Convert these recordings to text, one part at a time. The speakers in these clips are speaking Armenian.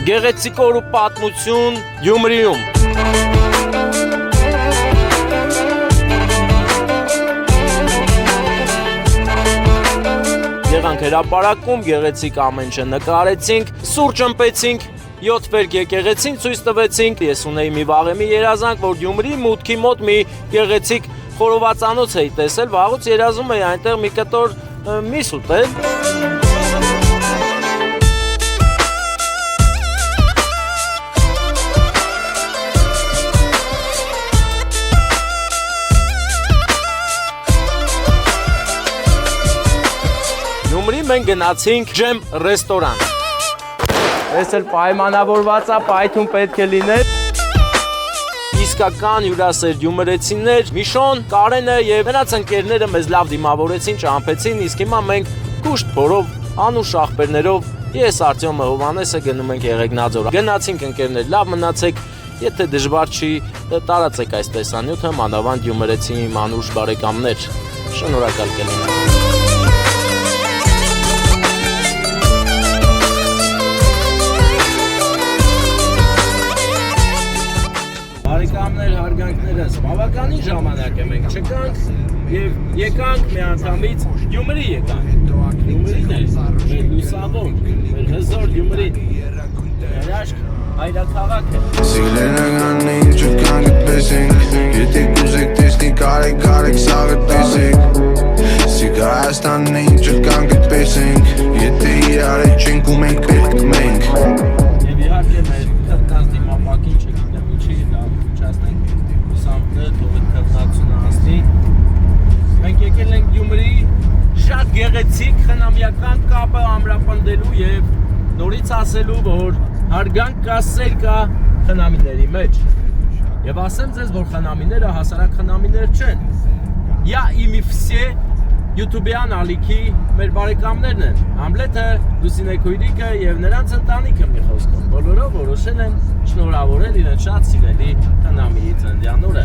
Գեղեցիկորու պատմություն Գյումրիում։ Եղանք հրապարակում, գեղեցիկ ամեն ինչ նկարեցինք, սուրճ ըմպեցինք, 7 վերք եկեղեցին ցույց տվեցինք։ Ես ունեի մի վաղեմի երազանք, որ Գյումրի մուտքի մոտ մի գեղեցիկ խորովածանոց էի տեսել, վաղուց երազում էի այնտեղ մի կտոր միս ուտել։ Գյումրի մենք գնացինք Ջեմ ռեստորան։ Այս էլ պայմանավորված է, պայթուն պետք է լիներ։ Իսկական հյուրասեր գյումրեցիներ Միշոն, Կարենը եւ նրանց ընկերները մեզ լավ դիմավորեցին, ճամփեցին, իսկ հիմա մենք կուշտ փորով, անուշ ախպերներով ես Արտյոմը Հովանեսը գնում ենք Եղեգնաձոր։ Գնացինք ընկերներ, լավ մնացեք, եթե դժվար չի, տարածեք այս տեսանյութը, մանավանդ գյումրեցի մանուշ բարեկամներ։ Շնորհակալ կլինեմ։ Բարեկամներ, հարգանքներս, բավականին ժամանակ է մենք չկանք եւ եկանք միանգամից Գյումրի եկանք։ Գյումրին է, մեր լուսավոր, մեր հզոր Գյումրին։ Երաշք հայրաքաղաք է։ Սիլենականին չկանք այդպեսինք, եթե կուզեք տեսնի կարեք սաղը տեսեք։ Սիգարաստանին չկանք այդպեսինք, եթե իրար չենք ու մենք պետք մենք։ Եվ իհարկե մեր կրտած դիմապակին չգիտեմ ինչի Մենք եկել ենք Գյումրի շատ գեղեցիկ խնամյական կապը ամրապնդելու եւ նորից ասելու, որ հարգանք կա, սեր կա խնամիների մեջ։ Եվ ասեմ ձեզ, որ խնամիները հասարակ խնամիներ չեն։ Я ими все YouTube-յան ալիքի մեր բարեկամներն են։ Համլեթը, Լուսինե Քույրիկը եւ նրանց ընտանիքը մի խոսքով։ Բոլորը որոշել են շնորհավորել իրենց շատ սիրելի խնամիի ծննդյան օրը։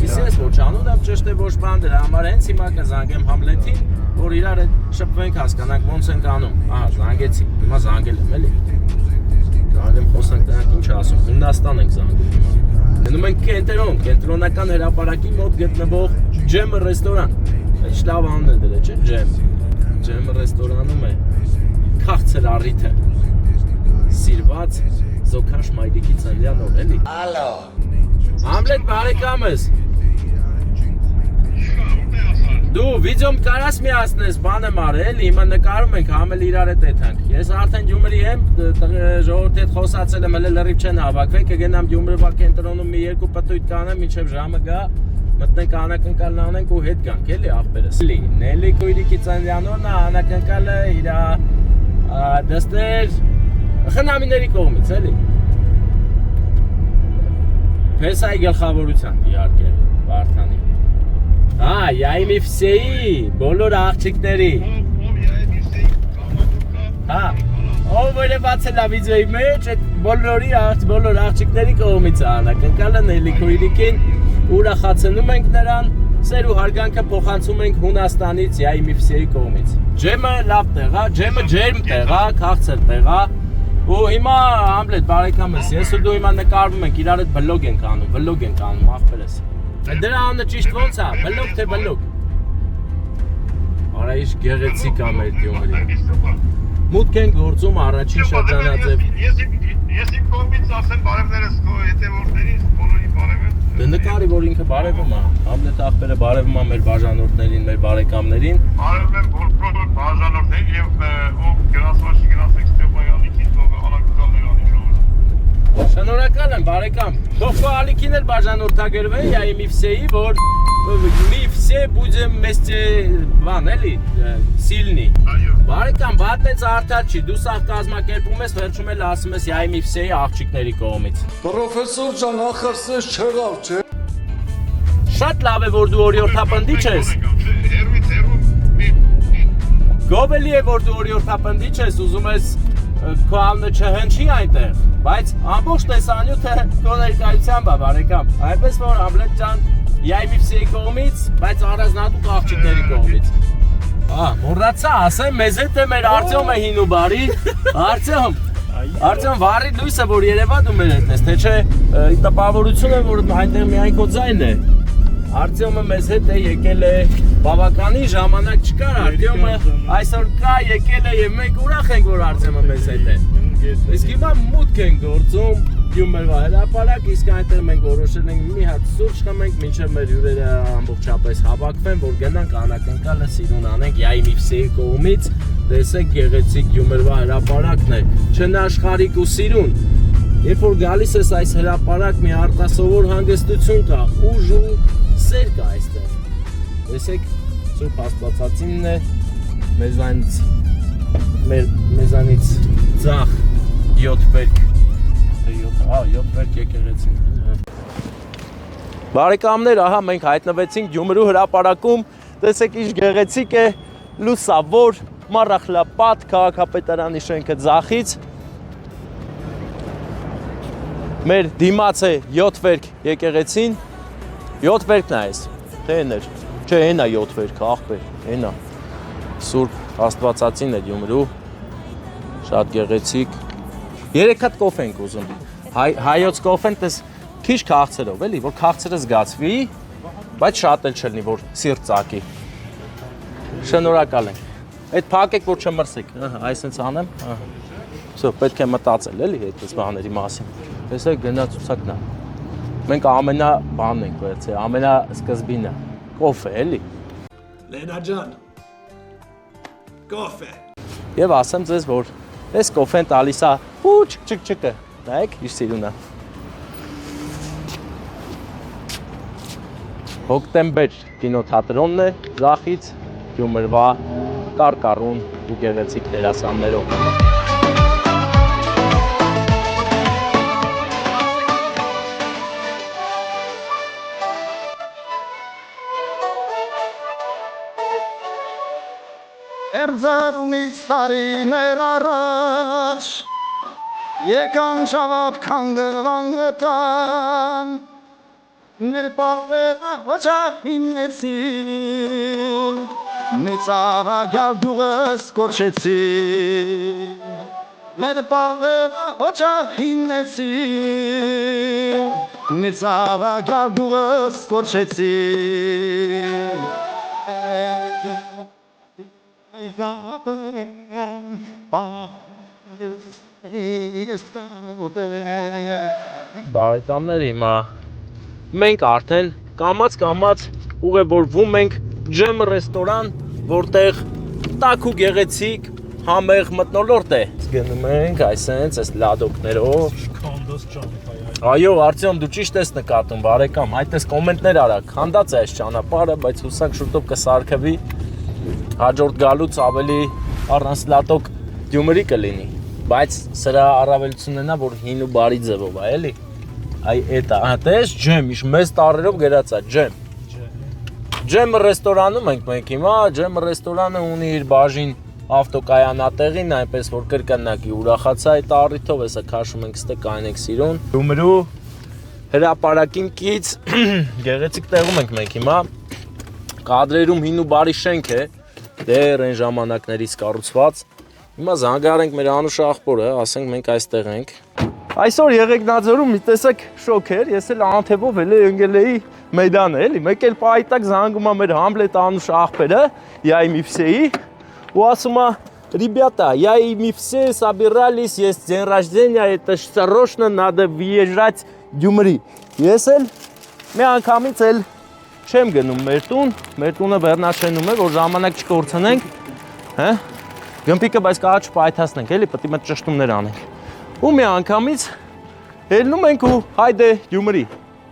Իսկ ոչ անուն եմ ճշտ է ոչ բան, դրա համար հենց հիմա կզանգեմ Համլեթին, որ իրար հետ շփվենք, հասկանանք ոնց ենք անում։ Ահա, զանգեցի, հիմա զանգել եմ, էլի։ Գալեմ խոսանք նրանք ինչ ասում, Հունաստան ենք զանգում հիմա։ Գնում ենք կենտրոն, կենտրոնական հրապարակի մոտ գտնվող Ջեմ ռեստորան։ Ինչ լավ անուն է դրել, չէ՞, Ջեմ։ Ջեմ ռեստորանում է քաղցր առիթը։ Սիրված Զոքաշ Մայրիկի ծննդյան օր, էլի։ Ալո։ Համլետ բարեկամս։ Դու վիդեոմ կարաս միացնես, բան եմ արել, էլի, հիմա նկարում ենք, համել իրար հետ եթանք։ Ես արդեն Գյումրի եմ, ժողովրդի հետ խոսացել եմ, հələ լրիվ չեն հավաքվել, կգնամ Գյումրվա կենտրոնում մի երկու պտույտ կանեմ, մինչև ժամը գա, մտնենք անակնկալն անենք ու հետ գանք, էլի ախպերս։ Նելի Քույրիկի ծննդյան օրն է, անակնկալը իրա դստեր խնամիների կողմից, էլի։ Փեսայի գլխավորությամբ իհարկե, Վարդանի։ Я ими всեի, բոլոր աղջիկների։ Ով էր բացել է վիդեոյի մեջ, այդ բոլոր աղջիկների կողմից է անակնկալը Նելի Քույրիկին, ուրախացնում ենք նրան, սեր ու հարգանքը փոխանցում ենք Հունաստանից Я ими всеի կողմից։ Ջեմը լավ տեղ է, ջեմը ջերմ տեղ է, քաղցր տեղ է։ Ու հիմա Համլետ բարեկամս, ես ու դու հիմա նկարվում ենք, իրար հետ վլոգ ենք անում, ախպերս։ Դրա անունը ճիշտ ոնց է, բլոգ թե բլոգ։ Արա ինչ գեղեցիկ է մեր Գյումրի։ Մուտք ենք գործում առաջին շրջանաձև։ Ես իմ կողմից ասեմ բարևներս քո հետևորդներին, բոլորին բարևը։ Դե նկարի, որ ինքը բարևում է, Համլետ ախպերը բարևում է մեր բաժանորդներին, մեր բարեկամներին։ Բարևում եմ բոլոր բաժանորդներին եւ ով գնացված չի գնացեք Ստեփանյանիկին, ով անակնկալներ անի ժողովուրդ։ Շնորհակալ եմ բարեկամ։ Թող քո ալիքին էլ բաժանորդագրվեն, я ими всеի, որ мы все будем вместе, բան էլի, սիլնի։ Բարեկամ, բատեց արդար չի, դու սաղ կազմակերպում ես, վերջում էլ ասում ես я ими всеի աղջիկների կողմից։ Պրոֆեսոր ջան, ախրսես չեղավ, չէ։ Շատ լավ է, որ դու օրիորդապնդիչ ես։ Գովելի է, որ դու օրիորդապնդիչ ես, ուզում ես քո անունը չհնչի այնտեղ, բայց ամբողջ տեսանյութը քո ներկայությամբ է, բարեկամ։ Այնպես որ Համլետ ջան, я ими всеի կողմից, բայց առանձնահատուկ աղջիկների կողմից։ Մոռացա, ասեմ, մեզ հետ է մեր Արտյոմը հին ու բարի։ Արտյոմ, Արտեմ վառի լույսը որ Երևանում էր այդպես, թե չէ տպավորությունը որ այնտեղ միայն քո ձայնն է։ Արտյոմը մեզ հետ է եկել է բավականին ժամանակ չկար, Արտյոմը այսօր կա եկել է եւ մենք ուրախ ենք որ Արտյոմը մեզ հետ է։ Իսկ հիմա մուտք են գործում Գյումրվա հրապարակ, իսկ այնտեղ մենք որոշել ենք մի հատ սուրճ խմենք, մինչև մեր հյուրերը ամբողջապես հավաքվեն, որ գնանք անակնկալը սիրուն անենք Յայմիվսեի կողմից, տեսեք գեղեցիկ Գյումրվա հրապարակն է, չնաշխարհիկ ու սիրուն։ Երբ որ գալիս ես այս հրապարակ, մի արտասովոր հանգստություն կա, ուժ ու սեր կա այստեղ։ Տեսեք, Սուրբ Աստվածածինն է, մեզանից ձախ 7 վերք 7 վերք եկեղեցին։ Բարեկամներ, ահա մենք հայտնվեցինք Գյումրու հրապարակում, տեսեք ինչ գեղեցիկ է, լուսավոր, Մառախլապատ քաղաքապետարանի շենքը ձախից։ Մեր դիմաց է 7 վերք եկեղեցին, 7 վերքն է այս, թե էներ, չէ հենա 7 վերքը, աղբեր, հենա, Սուրբ Աստվածածին է Գյումրու, շատ գեղեցիկ, 3 հատ կոֆե ենք ուզում, հայոց կոֆեն տես քիչ քաղցրով, էլի, որ քաղցրը զգացվի, բայց շատ էլ չլինի, որ սիրտ ծակի, շնորհակալ ենք, այդ փակեք, որ չմրսեք, այսենց անեմ, պետք է մտածել, էլի, այդպես բաների մասին, տեսեք գնացուցակն է, մենք ամենա բանն ենք վերցել, ամենա սկզբինը, կոֆե, էլի։ Լենա ջան, կոֆե։ Եվ ասեմ ձեզ, որ այս կոֆեն տալիս է ու չկ-չկ-չկը, նայեք, իր սիրուն է։ Հոկտեմբեր կինոթատրոնն է, ձախից, Գյումրվա, կարկառուն ու գեղեցիկ դերասաններով։ Էրձարումից տարիներ առաջ եկան շավապ քանդրվան գտան մեր պավերը ոչախինեցին մի ծավագյալ դուղս կորչեցին մեր պավերը ոչախինեցին մի ծավագյալ դուղս կորչեցին Բարեկամներ հիմա մենք արդեն կամաց ուղևորվում ենք Ջեմ ռեստորան, որտեղ տաք ու գեղեցիկ համեղ մթնոլորտ է։ Գնում ենք այսենց այս լադոկներով։ Այո, Արտյոմ, դու ճիշտ ես նկատում, բարեկամ, այդպես կոմենտներ արա, քանդած է այս ճանապարհը, բայց հուսանք շուտով կսարքվի։ Հաջորդ գալուց ավելի առանց լատոկ Գյումրի կլինի, բայց սրա առավելությունն է նա, որ հին ու բարի ձևով է, էլի։ Այ էտա, տես ջեմ, իշ մեծ տառերով գրած է, ջեմ։ Ջեմ ռեստորանում ենք մենք հիմա, ջեմ ռեստորանը ունի իր բաժին ավտոկայանատեղին, այնպես որ կրկնակի ուրախացա այդ առիթով, հեսա քաշում ենք ստե կանենք սիրուն։ Գյումրու հրապարակին կից գեղեցիկ տեղում ենք մենք հիմա, կադրերում հին ու բարի շենք է, դեր այն ժամանակներից կառուցված։ Հիմա զանգարենք մեր անուշ աղբորը, ասենք մենք այստեղ ենք։ Այսօր Եղեգնաձորում մի տեսակ շոկ էր, ես էլ անթևով էլ ընկել էի մեյդանը, էլի, մեկ էլ պայտակ զանգում է մեր Համլետ անուշ աղբերը, Յայմիվսեի, ու ասում է, «Ребята, Յայմիվսե собирались, есть день рождения, это срочно надо въезжать Գյումրի»։ Ես էլ մի անգամից էլ չեմ գնում մեր տունը Բեռնաշենում է, որ ժամանակ չկորցնենք, հա? Գմպիկը բայց կարա չպայթացնենք, էլի, պետք է մեծ ճշտումներ անենք։ Ու մի անգամից ելնում ենք ու հայդե Գյումրի։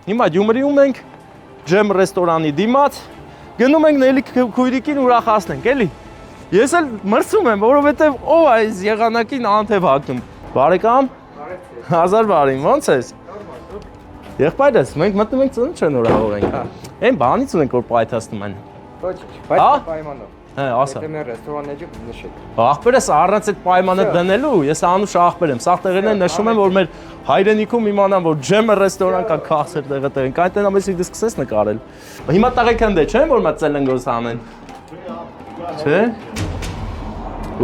Հիմա Գյումրիում ենք, Ջեմ ռեստորանի դիմաց, գնում ենք Նելի քույրիկին ուրախացնենք, էլի։ Ես էլ մրսում եմ, որովհետև ով է այս եղանակին անթև հագնում։ Բարեկամ, հազար բարին, ո՞նց ես։ Եղբայրս, մենք մտնում ենք ծնունդ շնորհավորենք։ Այն բանից ունենք, որ պայթացնում են։ Ոչ, բայց պայմանով։ Հա, ասա։ Եթե մեր ռեստորանները նշեք։ Աղբերս առանց այդ պայմանը դնելու, ես անուշ աղբեր եմ, սաղ տեղերն նշում եմ, որ մեր հայրենիքում իմանան, որ Ջեմը ռեստորան կա քաղցր տեղը ենք, այնտեղ ամեսիկ դու սկսես նկարել։ Հիմա տղեկ հնդե չեն, որ մա ծելնգոս անեն։ Չէ։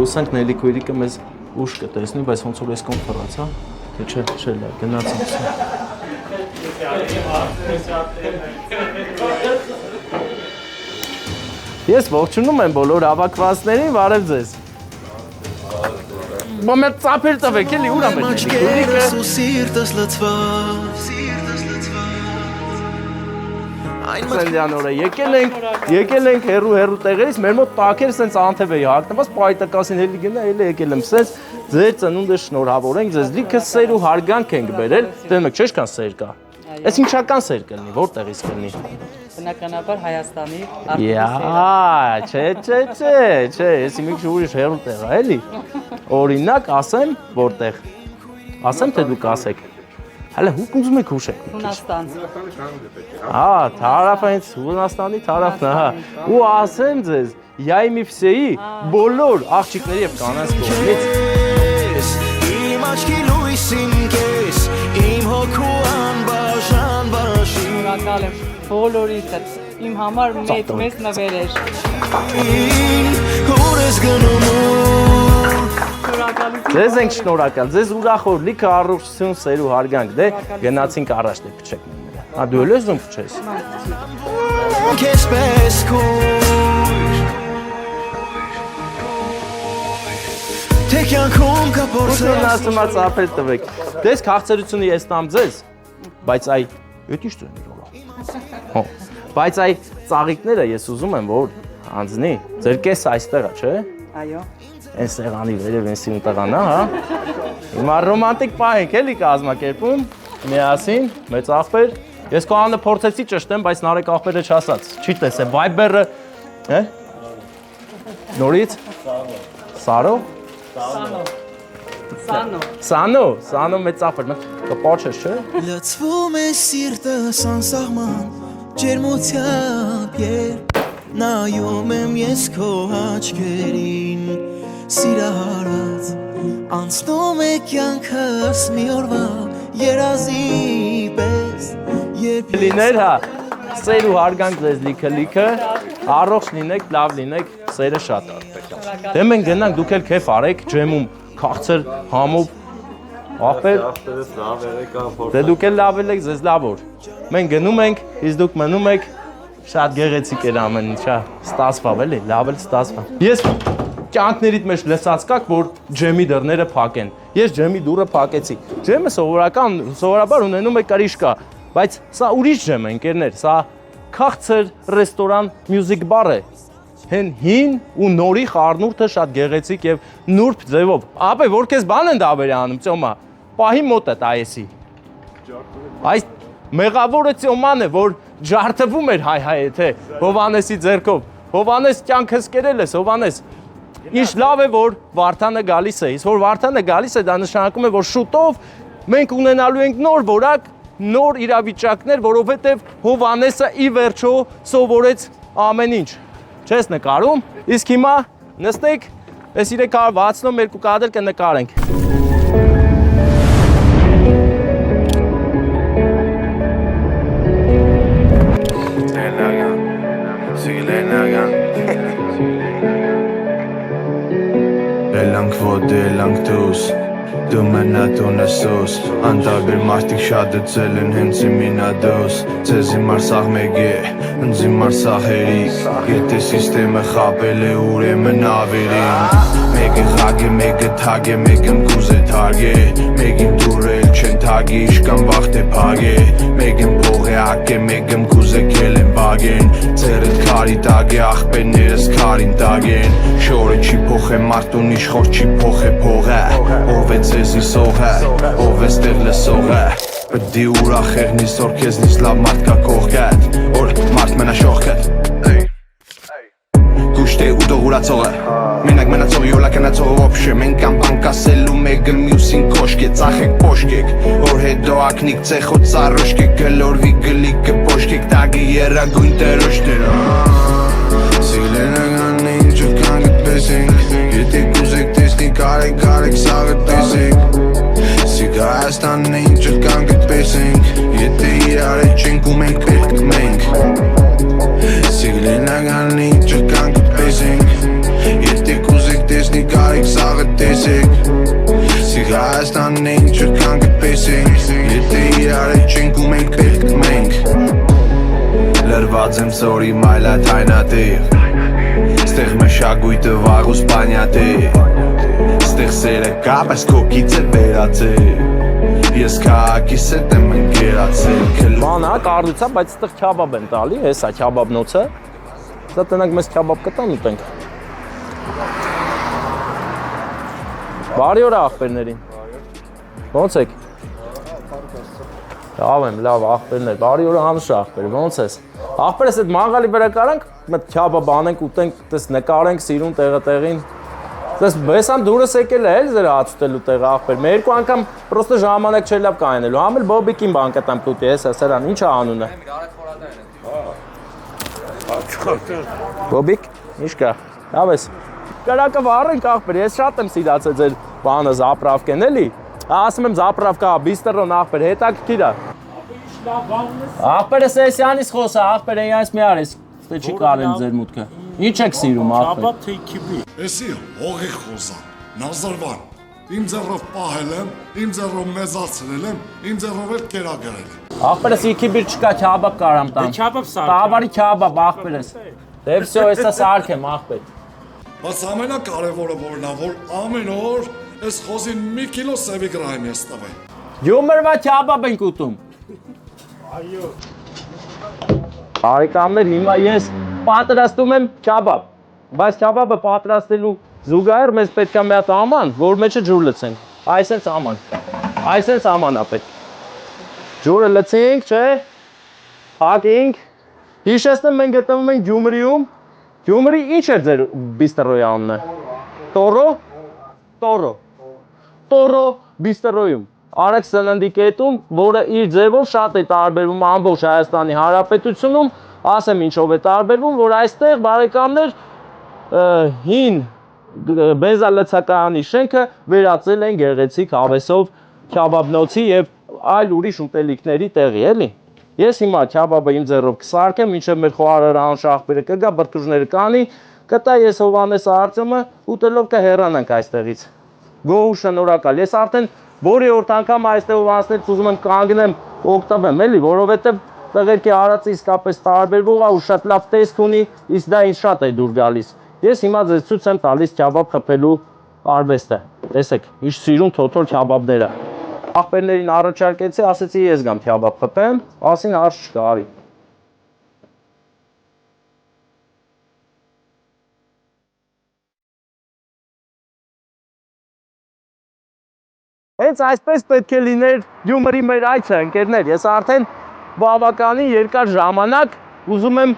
Հուսանք Նելի քույրիկը մեզ ուշ կտեսնի, բայց ոնց որ ես կոմ թռած, հա։ Թե չէ, լավ, գնացինք։ Ես ողջունում եմ բոլոր հավաքվածներին, բարև ձեզ։ Բա մեր ծափեր տվեք, էլի ուր եմ Սենդյանորը եկել ենք հերու տեղերից, մեր մոտ տակեր սենց անթև էի հագնված, պայտակասին հելի գնա, էլի եկել եմ սենց, ձեր ծնունդը շնորհավորենք, ձեզ լիքը սեր ու հարգանք ենք բերել, դեն մեկ չէ՞շքան սեր կա։ Այս ինչական սեր կլինի, որտեղից կլինի։ Բնականաբար Հայաստանի չէ, ես մի քիչ ուրիշ հերու տեղ է, էլի։ Օրինակ ասեմ, որտեղ։ Ասեմ, թե դուք ասեք։ Հələ հուք ուզում եք հուշեք։ Հունաստան։ Թարաֆից Հունաստանի թարաֆն է, հա։ Ու ասեմ ձեզ, Յայմիփսեի բոլոր աղջիկների եւ կանանց կողմից Իմ աչքի լույսին կես, իմ հոգու անբաժան բաշին Շնորհակալ եմ բոլորիցդ, իմ համար մեծ նվեր էր։ Ուր ես գնում Ձեզ ենք շնորհակալ, ձեզ ուրախոր, լիքը առողջություն, սեր ու հարգանք, դե գնացինք առաջ դե փչեք մենը։ Հա դու էլ ես ում փչես։ Քեզ պես քույր Թե կյանքում կա փորձեր Ուսումն ասում է ծափեր տվեք։ Դες քաղցրությունը ես տամ ձեզ, բայց այ Էդ ի՞նչ դու Հո։ Բայց այ ծաղիկները ես ուզում եմ որ անձնի, ձեր կես այստեղ է, չէ՞։ Այո։ Այն սեղանի վերև են սին տղան, հա։ Հիմա ռոմանտիկ պահ ենք էլի կազմակերպում, միասին, մեծ աղբեր։ Ես քո անունը փորձեցի ճշտեմ, բայց Նարեկ աղբերը չասաց։ Չի տեսե Viber-ը, հե՞։ Նորից։ Սարո։ Սանո մեծ աղբեր, կպաչես, չէ։ Լցվում է սիրտս անսահման ջերմությամբ երբ նայում եմ ես քո աչքերին Սիրահարված անցնում է կյանքս մի օրվա երազի պես Լիներ հա, սեր ու հարգանք ձեզ լիքը, առողջ լինեք, լավ լինեք, սերը շատ Դե մենք գնանք, դուք էլ քեֆ արեք, ջեմում, քաղցր, համով Աղբեր, դե դուք էլ լավ եք, ձեզ լավ որ Մենք գնում ենք, իսկ դուք մնում եք Շատ գեղեցիկ էր ամեն ինչ, ստացվավ էլի, լավ էլ ստացվավ Ես կյանքներիդ մեջ լսած կաք, որ ջեմի դռները փակեն Ես ջեմի դուռը փակեցի Ջեմը սովորաբար ունենում է կրիշկա Բայց սա ուրիշ ջեմ է, ընկերներ, սա քաղցր ռեստորան մյուզիկ բար է Հեն հին ու նորի խառնուրդը շատ գեղեցիկ եւ նուրբ ձևով Ապե, որ քեզ բան են դավերի անում, ծոմա Պահի մոտ է տայեսի Այս մեղավորը ծոման է, որ ջարդվում էր հայ-հայ թե Հովանեսի ձեռքով Հովանես կյանքս կերել ես, Հովանես Ինչ լավ է, որ Վարդանը գալիս է Իսկ որ Վարդանը գալիս է, դա նշանակում է, որ շուտով մենք ունենալու ենք նոր որակ Նոր իրավիճակներ, որովհետև Հովանեսը ի վերջո սովորեց ամեն ինչ Չես նկարում, իսկ հիմա նստեք, ես 362 կադր կնկարենք Էլանք ոդ, էլանք դուս Դու մենատուն ես ոս Անտաբեր մարդիկ շատ դծել են հենց իմինադոս Ձեզ իմար սաղ մեկ է, ընձ իմար սաղ հերիկ Եթե սիստեմը խապել է ուր է մնավերին Մեկը խագ է, մեկը թագ է, մեկն կուզ է թարգ է Մեկին դուր էլ չեն թագի, իշկան վաղթ է պագ է Մեկն փող է ակ է, մեկն կուզ է կել են բագ են Ձերըտ քարի տագ է, աղպերներս քարին տագ են Շորը չի փող է, մարդուն իշխոր չի փող է փող է Ով է ձեզի սող է, ով է ստեղ լսող է Պդի ուրախ եղնիս, որ քեզնից լավ մարդ կա կողքդ Որ մարդ մենա շողքդ Գուշտ է ու դողուրացող է Մենակ մենացող յոլա կնացողը ոբշե Մենք կամ բանկասելու մեկը մյուսին կոշկ է Ծախեք պոշկեք, որ հետո ակնիկ ծեխոտ ծարոշկեք Գլորվի գլիկը պոշկեք, տագի երագույն տերոշտեր Սիգլենական ինջը կանգտ պեսենք Եթե կուզեք տեսնի կարեք սաղը տեսեք Սիգ Հայաստանն ինջը կանգտ պեսենք Եթե իրար չենք ու մենք պետք մենք Սիգլենական ինջը կանգտ պեսենք Եթե կուզեք տեսնի կարեք սաղը տեսեք ինչ կան կպեսենք Եթե իրար է չենք ու մենք պետք մենք Լրված եմ սորի մայլատ հայնատեղ Ստեղ մշակույթը վաղ ու սպանյատեղ Ստեղ սերը կա, բայց կոկից է վերացել Ես քաղաքիս հետ եմ ընկերացել Ման հա կարդուցա, բայց ստեղ քյաբաբ են տալի, հեսա քյաբաբնոցը Սա տնանք մեզ քյաբաբ կտան ուտենք Բարի օր աղբերներին Ոնց եք Լավ եմ, լավ աղբերներ, բարի օր Անուշ աղբեր, ոնց ես Աղբերս այդ մանգալի վրա կարանք, մետ քյաբաբ անենք, ուտենք, տես նկարենք սիրուն տեղը տեղին Տես բեսան դուրս եկել է էլ ձեր հաց ուտելու տեղը աղբեր, մեր երկու անգամ պրոստը ժամանակ չէ լավ կանելու, համել բոբիկին բան կտամ կուտի, հեսա սերան, ինչ է անունը Բոբիկ, ինչ կա, լավ ես Կրակը վառենք աղբեր, ես շատ եմ սիրացել ձեր բանը զապրավկեն էլի Ասում եմ զապրավկա, բիստերոն աղբեր, հետաքրքիր է Աղբերը սեսյանից խոսա, աղբերը իրանց մի արես, ստե չի կարել ձեր մուտքը Ինչ եք սիրում աղբեր Էսի հողի խոսա, նազարվան Իմ ձեռով պահել եմ, իմ ձեռով մեզացրել եմ, իմ ձեռով էլ կերագրել եմ Աղբերս իքիբիր չկա, քյաբաբ կարամ տամ Տավարի քյաբաբ, աղբերս Դե վսյո, եսա սարք եմ աղբեր Բայց ամենակարևորը որն է, որ ամեն օր ես խոզին մի կիլո սևի գրայմ ես տվել Յումրվա քյաբաբ ենք ուտում Բարեկամներ, հիմա ես պատրաստում եմ քյաբաբ Բայց քյաբաբը պատրաստելու զուգահեռ մեզ պետք է մի հատ աման, որ մեջը ջուր լցենք Այսենց աման է պետք Ջուրը լցենք, չէ Հակենք Հիշեցնեմ մենք գտնվում ենք Գյումրիում Գյումրի ինչ էր ձեր բիստերոյի անունը Տորո բիստերոյում Արեգ սննդի կետում, որը իր ձևով շատ է տարբերվում ամբողջ Հայաստանի Հանրապետությունում, ասեմ ինչով է տարբերվում, որ այստեղ բարեկամներ հին բենզալցակայանի շենքը վերածել են գեղեցիկ հավեսով քյաբաբնոցի եւ այլ ուրիշ ուտելիքների տեղի, էլի։ Ես հիմա քյաբաբը իմ ձեռով կսարքեմ, մինչև մեր խոհարարը անշախբերը կգա, բրդուժները կանի, կտա ես Հովանես Արտյոմը, ուտելով կհեռանանք այստեղից։ Գոհ շնորհակալ։ Ես արդեն որի-որ անգամ այստեղով անցնելուց ուզում եմ կանգնեմ, օգտվեմ, էլի, որովհետև տղերքի արածը իսկապես տարբերվող է ու շատ լավ տեսք ունի, իսկ դա ինձ շատ է դուր գալիս։ Ես հիմա ձեզ ցույց եմ տալիս քյաբաբ խփելու արվեստը։ Տեսեք, ինչ սիրուն թոթոր քյաբաբները։ Աղբերներին առաջարկեցի, ասեցի ես գամ քյաբաբ խփեմ, ասին հարց չկա, արի։ Հենց այսպես պետք է լիներ Գյումրի մեր այցը, ընկերներ, ես արդեն բավականին երկար ժամանակ ուզում եմ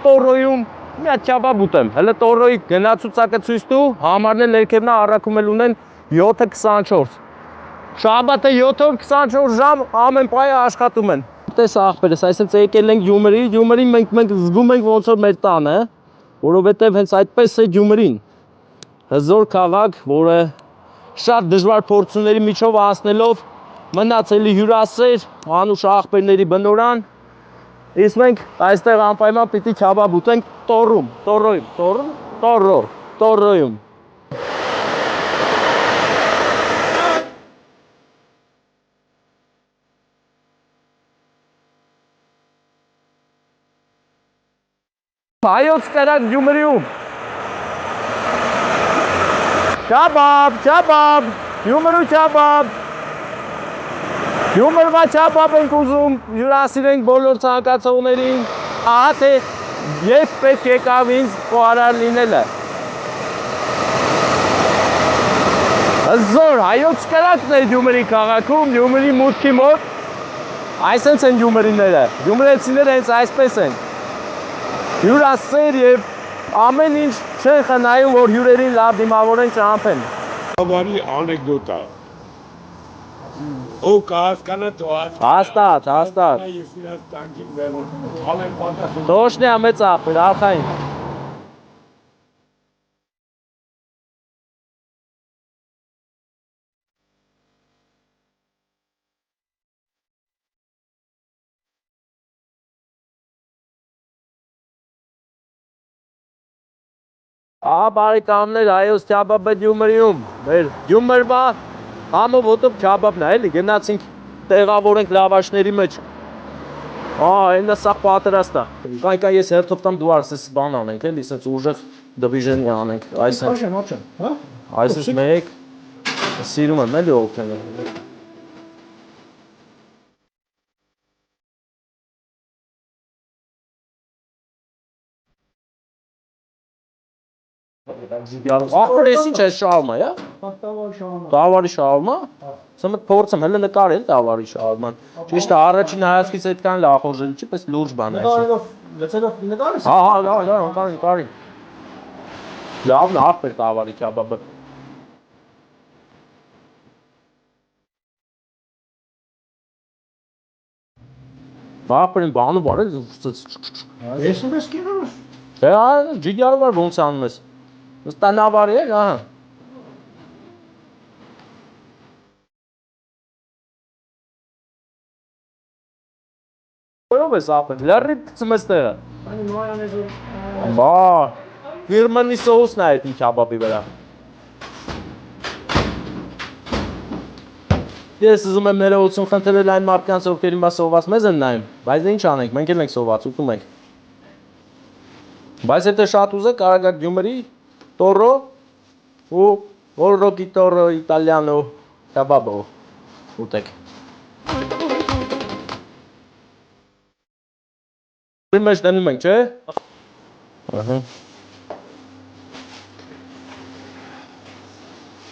Տորոյում մի հատ քյաբաբ ուտեմ։ Հələ Տորոյի գնացուցակը ցույց տու, համարն էլ ներքևնա առաքում էլ ունեն 7:24։ Շաբաթը 7:24 ժամ ամեն պայը աշխատում են։ Տես աղբերս, այսպես եկել ենք Գյումրի մենք զգում ենք ոնց որ մեր տանը, որովհետև հենց այդպես է Գյումրին։ Հզոր քաղաք, որը շատ դժվար փորձությունների միջով անցնելով մնացելի հյուրասեր, Անուշ աղբերների բնորան, իսկ մենք այստեղ անպայման պիտի քյաբաբ ուտենք Տորոյում։ Հայոց կրակ Գյումրիում։ Քյաբաբ, Գյումրու քյաբաբ։ Գյումրվա քյաբաբ ենք ուզում, հյուրասիրենք բոլոր ցանկացողներին։ Ահա թե երբ պետք եկավ ինձ խոհարար լինելը։ Հզոր հայոց կրակն է Գյումրի քաղաքում, Գյումրի մուտքի մոտ։ Այսպես են գյումրիները։ Գյումրեցիները հենց այսպես են։ Հյուրասեր եւ ամեն ինչ չեն խնայում, որ հյուրերին լավ դիմավորեն չհամբեն։ Ավարի անեկդոտա։ Ու կհասկանա թող։ Հաստատ։ Ես իրաց տանկին վերում։ Ալեն պատասխան։ Դոշնի ամեծ աղբեր, արխային։ Բարեկամներ, հայոց քյաբաբը Գյումրիում, մեր Գյումրվա Համով ոտով քաբաբն է, էլի գնացինք տեղավորենք լավաշների մեջ։ Այնա սա պատրաստ է։ Կայ ես հերթով տամ դու արսես բան անենք, էլի, ասես ուժեղ դիվիժնի անենք։ Այս է։ Հա։ Այս է մեկ։ Սիրում եմ էլի օգնել։ Ախորես ինչ է շալմա, է։ Տավարի շալմա։ Սա մեկ փորձեմ հələ նկարել տավարի շալման։ Ճիշտ է, առաջին հայացքից այդքան լավ ախորժել չի, պես լուրջ բան է։ Լեցելով նկարես։ Հա, նկարի։ Լավն է ախպեր տավարի քաբաբը։ Ախպերին բանը բարել։ Ես եմ ես կինոս։ Հա, ջիգարը վար ոնց անում ես։ Ստանավարի է, ահա։ Որով ես ապել, լարրի ծում ես տեղը։ Բա, վիրմանի սոուսն է այդ քաբաբի վրա։ Ես ուզում եմ ներողություն խնդրել այն մարդկանց, ովքեր հիմա սոված մեզ են նայում, բայց ինչ անենք, մենք էլ ենք սոված, ուտում ենք։ Բայց եթե շատ ուզեք, կարող եք Գյումրի, տորո ու օրոկի տորո իտալիանո քաբաբո ուտեք։ Մենք դնում ենք, չէ՞։ Ահա։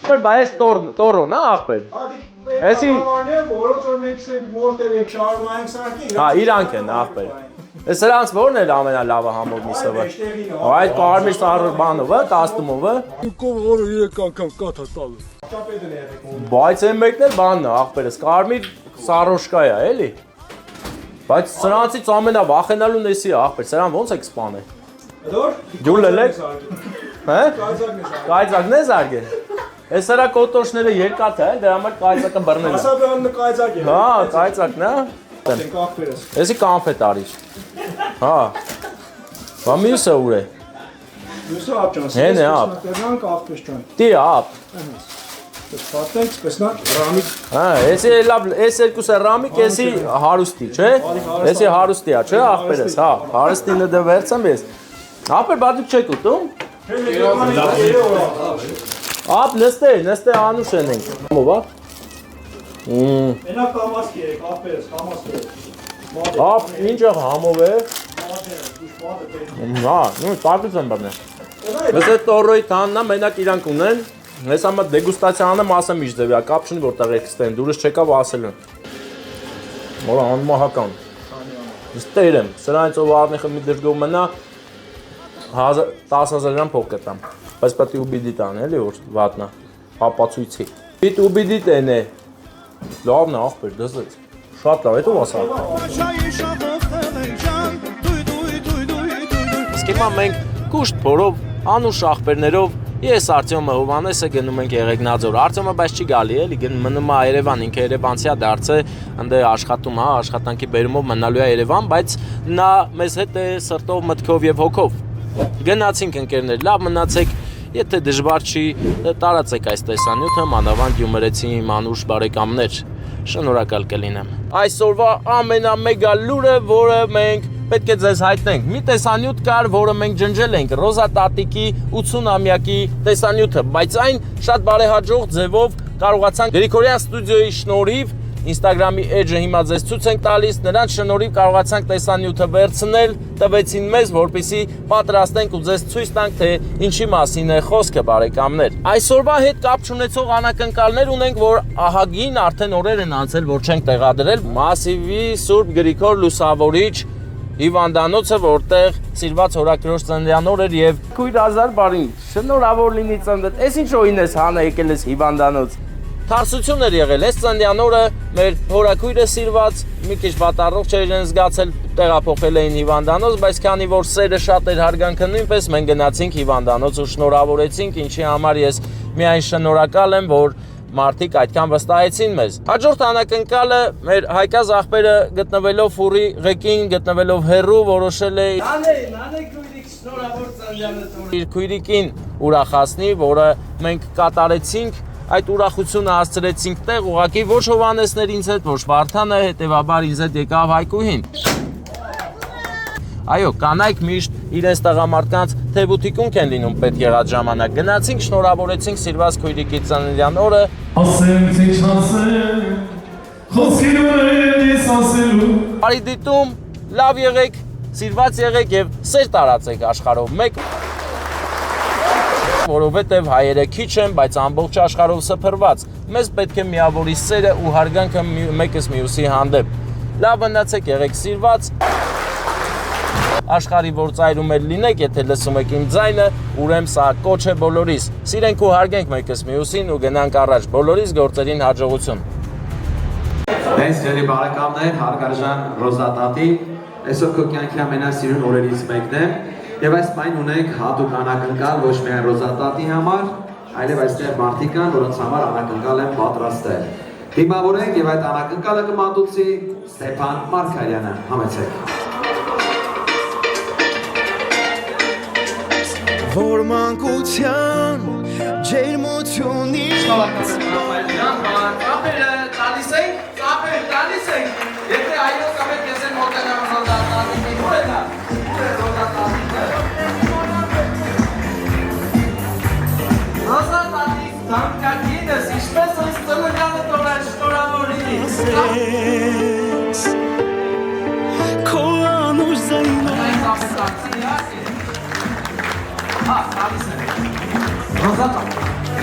Բայց տորոն է ախպեր։ Էսի որոնց որ մենք մորտեր ենք շարում ենք սարքին։ Հա, իրանք են ախպեր։ Էս սրանց որն է ամենալավը համով միսովը։ Այդ կարմիր սառը բանովը, կաստումովը։ Կողորը 3 անգամ կաթա տալու։ Բայց այն մեկն էլ բանն է ախպերս, կարմիր սառոշկա է, էլի։ Բայց սրանցից ամենավախենալուն էսի է ախպեր, սրան ոնց եք սպանել։ Դոր։ Ջուլել եք։ Հա։ Կայծակն է Կայծակն է զարգել։ զարգել։ Այս սրա կոտոշները երկաթ է, դրա համար կայծակը բռնել է։ Ասաբյանն կայծակ է։ Հա, կայծակն է։ Ենք ախպերս։ Էսի կանֆետ արիր։ Հա։ Բա մյուսը ուր է։ Մյուսը ապճան։ Հեն է ապ։ Կերնանք ախպես ճան։ Տի ապ։ Պատենք սպեսնակ ռամիկ։ Հա, էսի լավ, էս երկուսը ռամիկ, էսի հարուստի, չէ։ Էսի հարուստի է, չէ, ախպերս, հա։ Հարուստինը դե վերցեմ ես։ Ախպեր բա դուք չեք ուտում։ Ապ նստե անուշ ենք։ Ո՞վ է։ Մենակ կամասկի եք, ախպերս, կամասկի եք։ Ապ, ինչ է համով է։ Հա, նույն տակից եմ բռնել։ Ես այդ տորոյի տաննա մենակ իրանք ունեն։ Ես ամա դեգուստացիան եմ ասեմ ինչ ձևի, կապ չունի որտեղ եք ստեն, դուրս չեկավ ասել եմ։ Որա անմահական։ Ես տեր եմ, սրանից ով առնիխը մի դրգով մնա 10,000 դրամ փող կտամ։ Բայց պետք է ուբիդի տան, էլի որ վատնա, ապացույցի։ Պիտ ուբիդի տեն է։ Լավն է ախպեր, դզեց։ Շատ լավ, հետո ասա։ Իսկ հիմա մենք կուշտ փորով, անուշ ախպերներով ես Արտյոմը Հովանեսը գնում ենք Եղեգնաձոր։ Արտյոմը բայց չի գալի, էլի մնում է Երևան, ինքը Երևանցի է դարձել, ընդ աշխատում է, աշխատանքի բերումով մնալու է Երևան, բայց նա մեզ հետ է սրտով, մտքով եւ հոգով։ Գնացինք ընկերներ, լավ մնացեք, եթե դժվար չի, տարածեք այս տեսանյութը, մանավանդ գյումրեցի մանուշ բարեկամներ։ Շնորհակալ կլինեմ։ Այսօրվա ամենամեգա լուրը, որը մենք պետք է ձեզ հայտնենք։ Մի տեսանյութ կար, որը մենք ջնջել ենք, Ռոզա Տատիկի 80-ամյակի տեսանյութը, բայց այն շատ բարեհաջող ձևով կարողացանք Գրիգորյան ստուդիոյի շնորհիվ Instagram-ի էջը հիմա ձեզ ցույց ենք տալիս, նրանց շնորհիվ կարողացանք տեսանյութը վերցնել, տվեցին մեզ, որպեսզի պատրաստենք ու ձեզ ցույց տանք, թե ինչի մասին է խոսքը, բարեկամներ։ Այսօրվա հետ կապ չունեցող անակնկալներ ունենք, որ ահագին արդեն օրեր են անցել, որ չենք տեղադրել Մասիվի Սուրբ Գրիգոր Լուսավորիչ հիվանդանոցը, որտեղ սիրված հորաքրոջ ծննդյան օր էր եւ քույր Ազար բարին, շնորհավոր լինի ծննդդ։ Էս ինչ օրին ես հանա եկել ես հիվանդանոց։ Թարսություն էր եղել, այս ծննդյան օրը մեր հորաքույրը սիրված, մի քիչ վատառող չէր զգացել, տեղափոխել էին հիվանդանոց, բայց քանի որ սերը շատ էր հարգանքը նույնպես մենք գնացինք հիվանդանոց ու շնորհավորեցինք, ինչի համար ես միայն շնորհակալ եմ, որ մարդիկ այդքան վստահեցին մեզ։ Հաջորդ անակնկալը մեր Հայկազ ախպերը գտնվելով ֆուրի ղեկին, գտնվելով հեռու, որոշել է նանե քույրիկ շնորհավոր ծննդյան օր իր քույրիկին ուրախացնի, որը մենք կատարեցինք այդ ուրախությունը հասցրեցինք տեղ, ուղղակի ոչ Հովհաննեսներ ինձ հետ, ոչ Վարդանը, հետևաբար ինձ հետ եկավ Հայկուհին։ Այո, կանայք միշտ իրենց տղամարդկանց թեբուտիկունք են լինում պետ եղած ժամանակ։ Գնացինք, շնորհավորեցինք սիրված քույրիկի ծննդյան օրը։ Ասեմ թե չասեմ, խոսքին ես ասելու։ Բարի դիտում, լավ եղեք, սիրված եղեք եւ սեր տարածեք աշխարհով մեկ, որովհետեւ հայերը քիչ են, բայց ամբողջ աշխարհով սփռված։ Մեզ պետք է միավորի սերը ու հարգանքը մեկս մյուսի հանդեպ։ Լավ մնացեք, եղեք սիրված։ Աշխարհի որ ծայրում էլ լինեք, եթե լսում եք իմ ձայնը, ուրեմն սա կոչ է բոլորիս։ Սիրենք ու հարգենք մեկս մյուսին ու գնանք առաջ։ Բոլորիս գործերին հաջողություն։ Այս ջերի բարեկամներ, հարգարժան Ռոզատատի, այսօր քո կյանքի ամենասիրուն օրերից մեկն է, եւ այս պայն ունենք հատուկ անակնկալ ոչ միայն Ռոզատատի համար, այլև այստեղ մարդիկ կան, որոնց համար անակնկալ են պատրաստել։ Դիմավորենք եւ այդ անակնկալը կմատուցի Ստեփան Մարգարյանը, համեցեք։ Որ մանկության ջերմությունից Ծապերը տալիս ենք, ծապեր տալիս ենք, եթե այո կամեք ես են մոտենամ Ռոզատատի, ուր է դա, ուր է Ռոզատատիկը։ Ռոզատատիկ, թանկագինս, ինչպես այս ծննդյանը տոներ շնորհավորինից։ Քո անուշ զայնը Ռոզատա,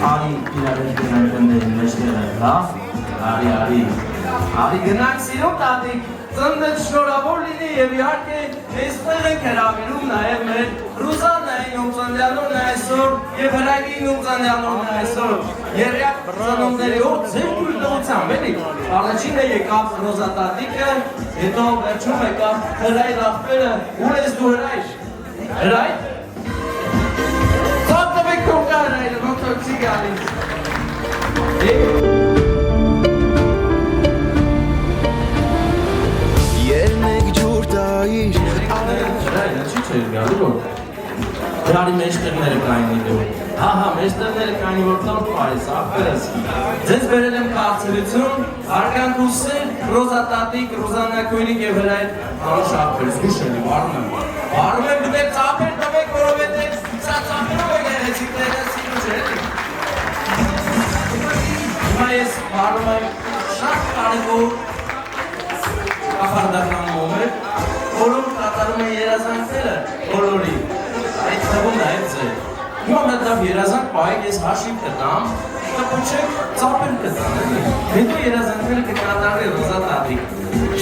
արի իրարել գնանք ընների մեջտեղը, լավ, արի գնանք սիրում տատիկ, ծննդդ շնորհավոր լինի և իհարկե մեստեղ ենք հրավիրում նաև մեր Ռուզաննային ում ծննդյանորն է այսօր և Հրայրին ում ծննդյանորն է այսօր, երյակ ծնունդների օր ձեր կույրտողությամբ, էլի, առաջինը եկավ Ռոզատատիկը, հետո վերջում եկավ Հրայր աղբերը, ուր ես դու Հրայր, Հրայր? Հրայրը, ոնց չի գալիս։ Երնեք ջուր տայիր Հրայրը չի չէր գալի, որ դարի մեջտեղները կայնի դու։ Հա, մեջտեղները կայնի, որ տոր պայս, աղբերս։ Ձեզ բերել եմ կաղցելություն, հարգանք ու սեր, Ռոզատատիկ, Ռուզաննա քույրիկ և Հրայր անուշ աղբերս, գուշ էլի, վարում եմ։ Վարում եմ դուք ծապեր տվեք, որովհետև սա ծապերով է գերեցիկները սիրուչ էլի։ Հիմա ես վարում եմ շատ կարևոր կախարդական մոմեր, որոնք կատարում են երազանքները բոլորի, այդ թվում նաև ձեր։ Հիմա մետավ երազանք պահեք ես հաշիվ կտամ, կպուչեք ծապեր կտամ, հետո երազանքները կկատարվի Ռոզատատիկ։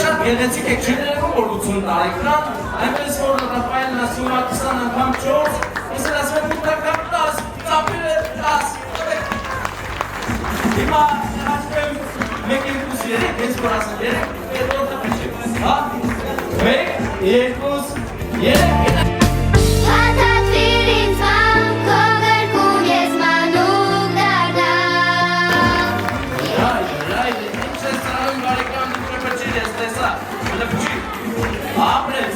Շատ գեղեցիկ եք չներևում, որ 80 տարեկան, այնպես որ Ռաֆայելն ասում է 20 անգամ 4, ես էլ ասում եմ ուտակամ 10, ծապերը 10, հիմա հաշվեմ 1-2-3, ես որ ասեմ 3, հետո տպիչեք, հա, 1, 2, 3, Հաթաթվիր ինձ ման, քո գրքում ես մանուկ դառնամ Հրայր, ինչ ես ծարում բարեկամ դուք պրպչիր ես տեսա, լպչի Ապրես,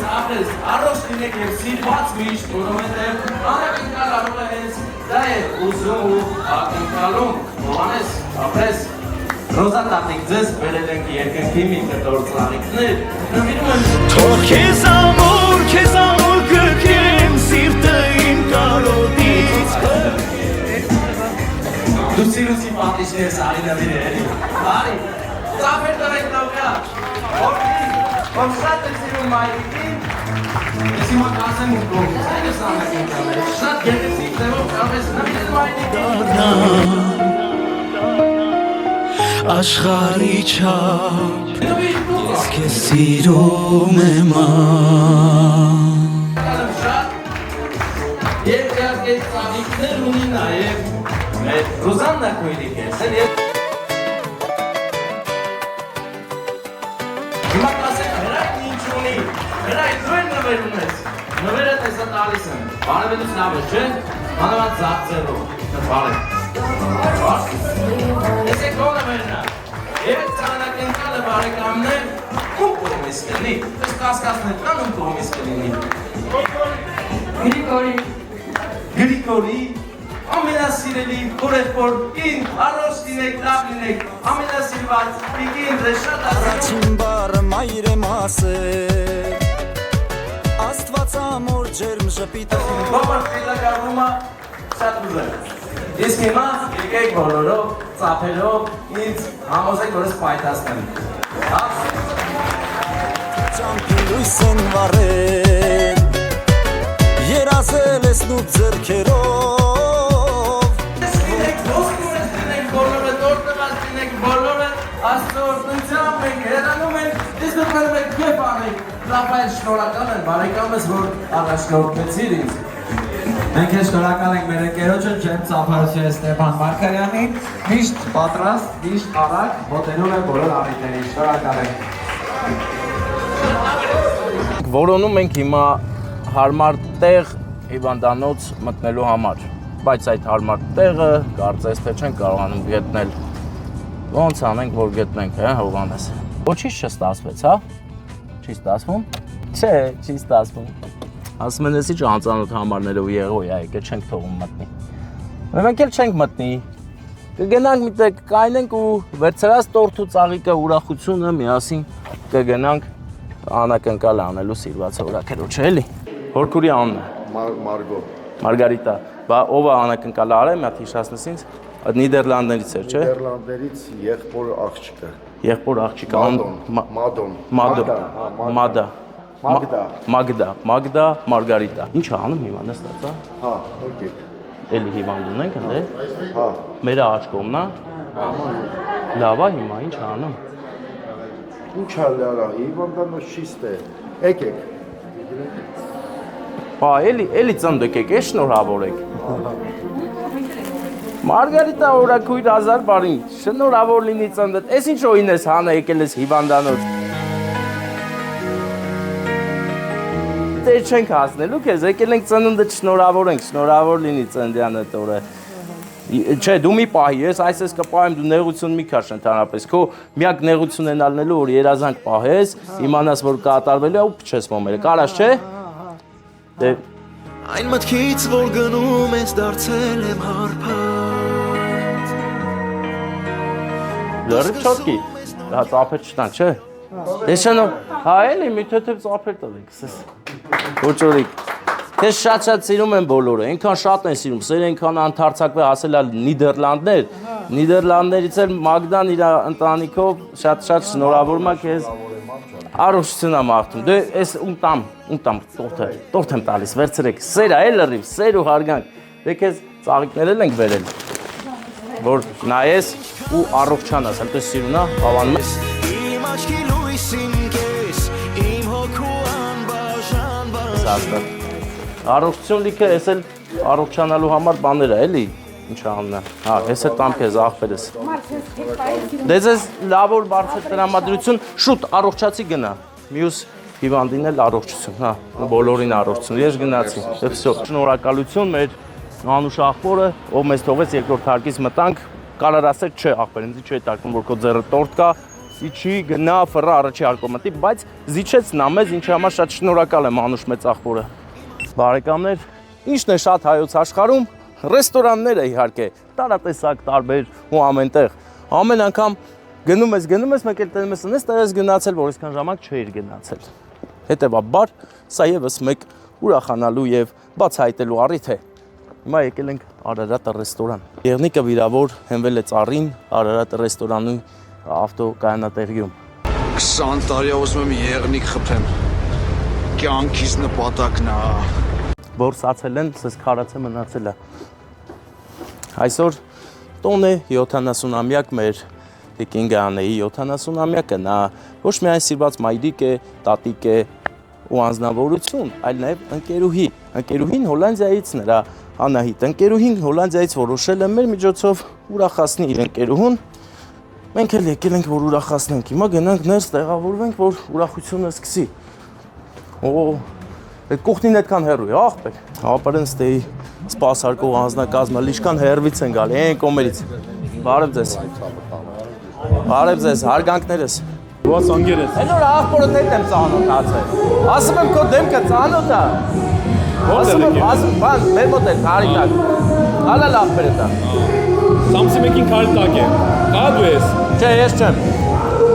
առոշ լինեք և սիրված միշտ, որովհետև անակնկալ արողը հենց դա է ուզում ու ակնկալում, Հովհաննես, ապրես Ռոզատատիկ ձեզ բերել ենք երկնքի մի կտոր ծաղիկներ, նվիրում եմ Թող քեզ ամուր գրքեմ սիրտը իմ կարոտից Դու սիրուսի պատիշն ես արի նվիր է էլի, արի, ծապեր տվեք նավկա, ով շատ է սիրում մայրիկին, ես հիմա կասեմ ու կողից, այն ես անակնկալ է, շատ գեղեցիկ ձևով կավես նվիրել մայրիկին Աշխարհի չափ ես քեզ սիրում եմ Եվ իհարկե ծաղիկներ ունի նաև մեր Ռուզաննա քույրիկ ես Հիմա կասեք Հրայրն ինչ ունի, Հրայր դու էլ նվեր ունես, նվերը տեսա տալիս եմ, բարևելուց լավ է, չէ, մանավանդ զաղձերով, բարև Եսեք հո նվերնա, և ծանանակենկալը բարեկամներ ում կողմիս կլինի, ես կասկասներ կան ում կողմիս կլինի Գրիգորի, ամենասիրելի հորեղբոր ին, առողջ լինեք, լավ լինեք, ամենասիրված պիկին ձեզ շատ Առաջին բառը մայր եմ ասել Աստված ամոր ջերմ ժպիտով Բոբար խելագարումը շատ ուզել Իսկ հիմա եկեք բոլորով, ծափելով, ինձ համոզեք, որ ես պայթասնեմ Ճամփի լույս են վառել Երազել ես նու ձեռքերով Լինեք ոսկու ես լինեք բոլորը, տորտված լինեք բոլորը Աստծո օրհնությամբ մենք հեռանում ենք, իսկ դուք մնում եք քեֆ անեք Ռաֆայել շնորհակալ եմ բարեկամս, որ առաջնորդեցիր ինձ Մենք ես շնորհակալ ենք մեր ընկերոջը Ջեմ Ծափարոսյանի Ստեփան Մարգարյանին միշտ պատրաստ, միշտ արագ մոտենում է բոլոր առիթերին շնորհակալ ենք Որոնում ենք հիմա հարմար տեղ հիվանդանոց մտնելու համար, բայց այդ հարմար տեղը կարծես թե չենք կարողանում գտնել։ Ոնց անենք, որ գտնենք, հա, Հովհաննես։ Ոչինչ չստացվեց, հա։ Չի ստացվում։ Չէ, չի ստացվում։ Ասում են, էսի անծանոթ համարներով եղող է, եկե չենք թողում մտնի։ Մենք էլ չենք մտնի։ Կգնանք միտեղ, կայնենք ու վերցրած տորթ ու ծաղիկը ուրախությունը միասին կգնանք անակնկալ անելու սիրված հորաքրոջը, էլի։ Հորքուրի անունը։ Մարգո Մարգարիտա։ Բա ով է անակնկալը արել, մի հատ հիշացնես ինձ։ Նիդերլանդներից էր, չէ։ Նիդերլանդերից եղբոր աղջիկը Եղբոր աղջիկը Մագդա Մարգարիտա։ Ինչ անում հիմա նստած, հա։ Հա, եկեք Էլի հիվանդ ունենք ընդ։ Հա Մեր աջ կողմն է։ Լավ է հիմա, ինչ անում։ Ինչ ալարա, հիվանդանոց չի ստե Եկեք Հա, էլի ծնդ եկեք, է շնորհավոր եք։ Մարգարիտա օրաքույր 1000 բարի, շնորհավոր լինի ծնդդ, ես ինչ օին ես հանը եկել ես հիվանդանոց։ Դե չենք հասնելու քեզ, եկել ենք ծննդդ շնորհավոր ենք, շնորհավոր լինի ծնդյանը տորը։ Չէ, դու մի պահի ես, այսպես կպահեմ դու նեղություն մի քաշ ընդհանրապես, քո միակ նեղություն են ալնելու, որ երազանք պահես, իմանաս, որ կատարվելու է ու փչես մոմերը, կարաս չէ։ Դե Այն մտքից, որ գնում ես դարձել եմ հարբած Լրիվ չոտքի, հա ծափեր չտանք, չէ։ Ես շնոր, հա էլի մի թեթև ծափեր տվեք, սես։ Ոչորիկ, քեզ շատ սիրում են բոլորը, այնքան շատ են սիրում, սեր այնքան անթարցակվե հասել ալ Նիդերլանդներ, Նիդերլանդներից էլ Մագդան իր ընտանիքով շատ շնորհավորում է քեզ առողջություն եմ աղթում, դե ես ունտամ, տորթ եմ տալիս, վերցրեք, սեր է լրիվ, սեր ու հարգանք, դե քեզ ծաղիկներ էլ ենք վերել, որ նայես ու առողջանաս, հենց սիրուն է, հավանում ես։ Իմ աչքի լույսին կես, իմ հոգու անբաժան բաժան Առողջություն լիքը, ես էլ առողջանալու համար բաներ է, էլի, ինչ անունն է, հա, ես էլ տամ քեզ աղբերս։ Դե ձեզ լավ որ բարձր տրամադրություն, շուտ առողջացի գնա, մյուս հիվանդին էլ առողջություն, հա, բոլորին առողջություն, ես գնացի, դե վсё, շնորհակալություն մեր Անուշ աղբորը, ով մեզ թողեց երկրորդ հարկից մտանք, կարար ասել չէ աղբեր, ինձ չի հետաքրքրում, որ քո ձեռը տորտ կա, իջի գնա ֆռա առաջի հարկով մտի, բայց զիջեց նա մեզ, ինչի համար շատ շնորհակալ եմ Անուշ մեծ աղբորը։ Բարեկամներ, ինչն է շատ հայոց աշխարհում, ռեստորանները իհարկե, տարատեսակ, տարբեր ու ամենտեղ։ Ամեն անգամ գնում ես, մեկ էլ տենում ես նես տեղես գնացել, որ այսքան ժամանակ չէիր գնացել։ Հետևաբար, սա եւս մեկ ուրախանալու եւ բացահայտելու առիթ է։ Հիմա եկել ենք Արարատ ռեստորան։ Եղնիկը վիրավոր հենվել է ծառին Արարատ ռեստորանի ավտոկայանատեղիում։ 20 տարի ուզում եմ եղնիկ խփեմ։ Կյանքիս նպատակն է։ Որսացել են, սես քարացե մնացել է։ Այսօր տոն է 70-ամյակ մեր Տիկինգանեի 70-ամյակը, նա ոչ միայն սիրված մայրիկ է, տատիկ է ու անձնավորություն, այլ նաև ընկերուհի։ Ընկերուհին Հոլանդիայից նրա Անահիտ, ընկերուհին Հոլանդիայից որոշել է մեր միջոցով ուրախացնի իր ընկերուհուն։ Մենք էլ եկել ենք, որ ուրախացնենք։ Հիմա գնանք ներս տեղավորվենք, որ ուրախությունը սկսի։ Այդ կողքին այդքան հեռու է, աղբեր։ Ապարեն ստեի սպասարկող անձնակազմը, լիշքան հեռվից են գալի, այն կոմերից։ Բարև ձեզ։ Բարև ձեզ, հարգանքներս։ Ո՞ս անգեր ես։ Այն որ աղբորդ հետ եմ ծանոթացել։ Ասում եմ քո դեմքը ծանոթ է։ Ասում եմ, բան, մեր մոտ է, հարի տակ։ Հալա լավ բերետա։ Ամսի մեկին քարի տակ է։ Կա դու ես։ Չէ, ես չեմ։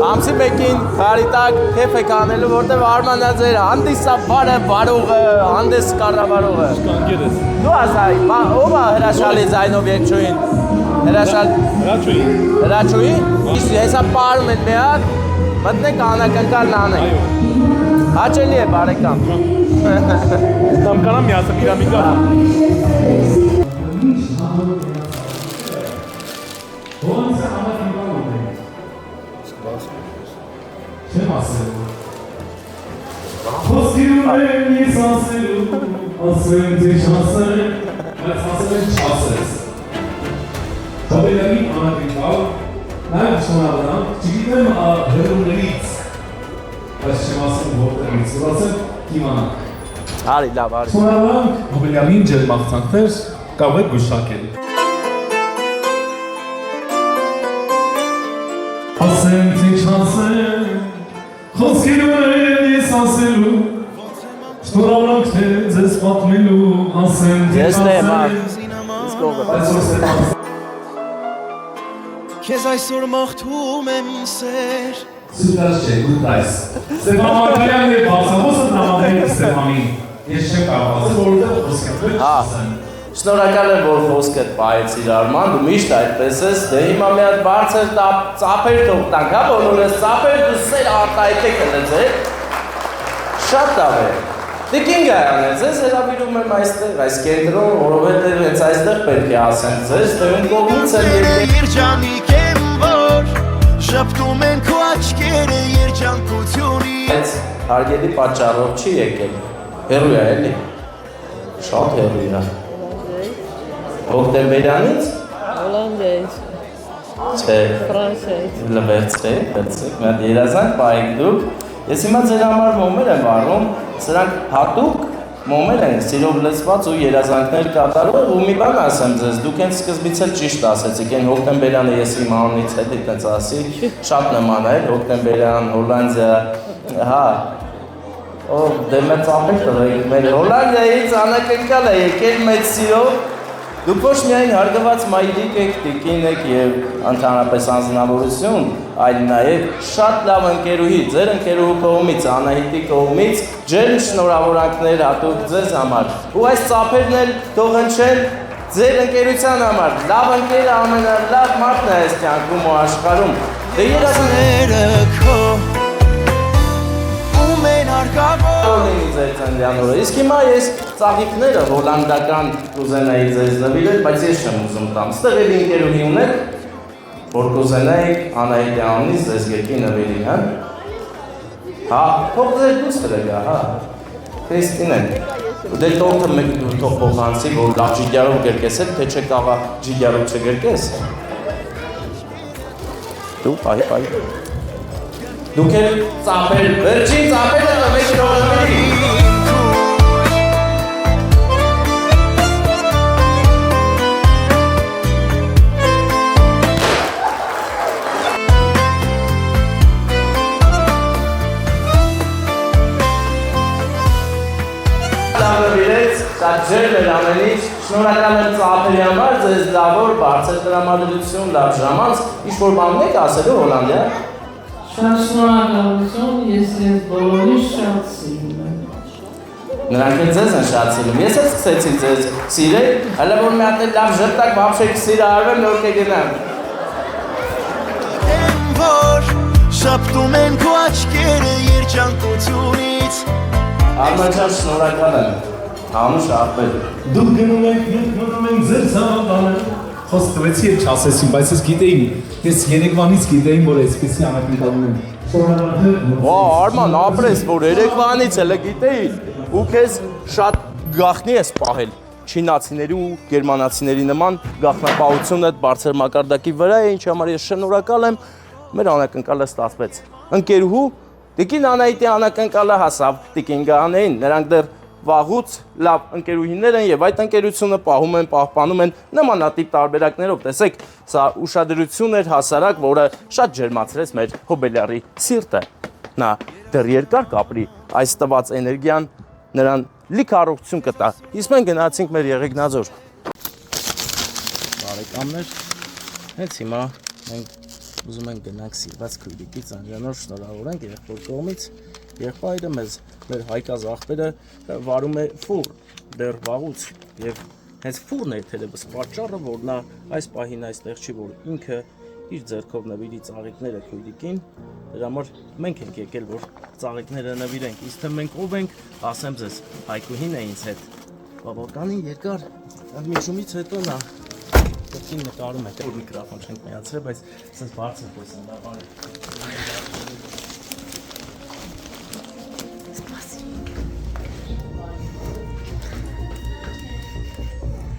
Ամսի մեկին քարի տակ քեֆ եք անելու, որտեղ Արմանն է ձեր հանդիսաբարը, վարողը, հանդես կառավարողը։ Կանգեր ես։ Դու ասայի, ով է հրաշալի ձայնով երգչուհին։ Հրաչուի։ Հրաչուի։ Իսկ հեսա պարում են մի հատ, մտնեք անակնկալն անեք։ Հաճելի է, բարեկամ։ Tam kanam միասը պիրամիդա։ Չեմ ասել։ Խոսքիրում եմ ես ասելու, ասեմ թե չասել, բայց ասել եմ չասես։ Հոբելյանի անակնկալ, նաև շնորհավորամ, չգիտեմ հերումներից, բայց չեմ ասել որտեղից, որ ասեմ կիմանանք։ Արի, լավ, արի։ Շնորհավորամ Հոբելյանին ջեր մաղթանքներ կարող եք գուշակել։ Ասեմ թե չասեմ, խոսքիրում եմ ես ասելու, շնորհավորանք թե ձեզ պատմելու, ասեմ թե Ես նեմ, չասեմ։ Քեզ այսօր մաղթում եմ սեր Սուտած չէ, գուտայս։ Ստեփան Մարգարյանն է բացահոսը տրամադրել Ստեփանին։ Ես չեմ կարող ասել, որովհետև խոսքը չասեմ։ Շնորհակալ եմ, որ խոսքդ պահեցիր Արման, դու միշտ այդպես ես, դե հիմա մի հատ բարձր ծափեր թող տանք, հա, բոլորս ծափեր դու սեր արտահայտեք հլեցեք։ Շատ լավ է։ Տիկին Գայանից, ես հրավիրում եմ այստեղ, այս կենտրոն, որովհետև հենց այստեղ պետք է ասեմ ձեզ, թե ում կողմից եմ Երջանիկ եմ, որ շպտում են քո աչքերը երջանկությունից Հենց հարգելի պատճառով չի եկել, հեռու է էլի, շատ հեռու է Հոկտեմբերյանից? Հոլանդիայից, Չէ, Ֆրանսիայից լվերցեք, վերցեք, մի հատ երազանք պայեք դուք Ես հիմա ձեր համար մոմեր եմ վառում, սրանք հատուկ մոմեր են, սիրով լցված ու երազանքներ կատարող ու մի բան ասեմ ձեզ, դուք հենց սկզբից էլ ճիշտ ասեցիք, այն Հոկտեմբերյանը ես իմ անունից հետ այդպես ասի, շատ նման է, Հոկտեմբերյան, Հոլանդիա, հա, դե մեծ ծափեք տղեկ, մեր Հոլանդիայից անակնկալ է եկել մեծ սիրով, դուք ոչ միայն հարգված մայրիկ եք, տիկին եք և ընդհանրապես անձնավորություն, այլ նաև շատ լավ ընկերուհի, ձեր ընկերուհու կողմից, Անահիտի կողմից, ջերմ շնորհավորանքներ հատուկ ձեզ համար։ Ու այս ծափերն էլ թող հնչեն ձեր ընկերության համար, լավ ընկերը ամենալավ մարդն է այս կյանքում ու աշխարհում։ Դե երազանքները քո ում են հարկավոր ձեր ծննդյան օրը։ Իսկ հիմա ես ծաղիկները հոլանդական կուզենայի ձեզ նվիրել, բայց ես չեմ ուզում տամ։ Ստեղ էլի ընկերուհի ունեք, որ կուզենայիք Անահիտի անունից ձեզ գերկի նվիրի, հա։ Հա, թող ձեր դուստր եկա, հա։ Քրիստինեն։ Դե թող մեկ թող փոխանցի, որ լավ ջիգյարով գերկես եք, թե չեք աղա ջիգյարով չգերկես։ Դու, պահի։ Դուք էլ ծափեր, վերջին ծափերը մեկ նվիրի։ Շատ ջերմ էր ամենից, շնորհակալ եմ ծափերի համար, ձեզ լավոր, բարձր տրամադրություն, լավ ժամանց, ինչ-որ բան եք ասելու Հոլանդիա։ Շատ շնորհակալություն, ես բոլորիս շատ սիրում եմ։ Նրանք էլ ձեզ են շատ սիրում, ես էլ սկսեցի ձեզ սիրել, հələ որ մի հատ լավ ժպտակ վաբշե կսիրարվեմ, նոր կգնամ։ Որ շպտում են քո աչքերը երջանկությունից Արման շնորհակալ եմ, անուշ աղբեր։ Դուք գնում եք ձեր ցավանը։ Խոսք տվեցի և չասեցին, բայց ես գիտեին, ես երեկվանից գիտեին, որ այսպեսի անակնկալ ունեմ։ Արման, ապրես, որ երեկվանից էլ գիտեի, ու քեզ շատ գաղտնի ես պահել։ Չինացիների ու գերմանացիների նման գաղտնապահությունդ բարձր մակարդակի վրա է, ինչ համար ես շնորհակալ եմ, մեր անակնկալը ստացվեց։ Ընկերուհու, տիկին Անահիտի անակնկալը հասավ տիկին Գայանին, նրանք դեռ վաղուց լավ ընկերուհիներ են և այդ ընկերությունը պահում են, պահպանում են նմանատիպ տարբերակներով, տեսեք, սա ուշադրություն էր հասարակ, որը շատ ջերմացրեց մեր Հոբելյարի սիրտը։ Նա դեռ երկար կապրի, այս տված էներգիան նրան լիք առողջություն կտա։ Իսկ մենք գնացինք մեր Եղեգնաձոր։ բարեկամներ, հենց հիմա մենք ուզում ենք գնանք սիրված քույրիկից անջանոր շնորհավորենք եղբոր կողմից։ Եղբայրը մեզ մեր հայկազ աղբերը վարում է ֆուռ դեռ վաղուց եւ հենց ֆուռն է թերևս պատճառը, որ նա այս պահին այստեղ չի, որ ինքը իր ձեռքով նվիրի ծաղիկները քույրիկին, դրա համար մենք ենք եկել, որ ծաղիկները նվիրենք, իսկ թե մենք ով ենք, ասեմ ձեզ, Հայկուհին է ինձ հետ, բավականին երկար միջումից հետո նա կրկին նկարում է, որ միկրոֆոն չենք միացրել, բայց ասես բարձր խոսեմ, դա բարի։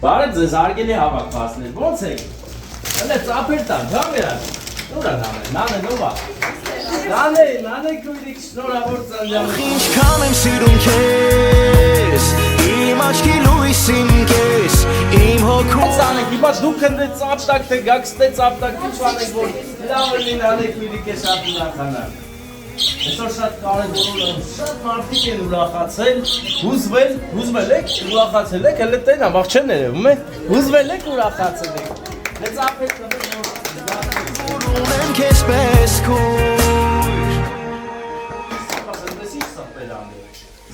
Բարև ձեզ արգելի հավաքվածներ, ո՞նց եք։ Հələ ծափեր տան, ջամերան։ Ուր է նանեն, ով է։ Նանե քույրիկ, շնորհավոր ծանջան։ Ինչքան եմ սիրում քեզ, իմ աչքի լույսին կես, իմ հոգում Ծանեք, հիմա դուք ընդ ծափտակ, թե գաք ստե ծափտակ, ինչ անեք, որ լավ լինի նանե քույրիկ է շատ ուրախանան։ Այսօր շատ կարևոր է, շատ մարդիկ են ուրախացել, հուզվել եք, ուրախացել եք, հələ տենա, վաղ չեն ներևում է, հուզվել եք, ուրախացել եք։ Հենց ապետ ունեմ քեզ պես քույր։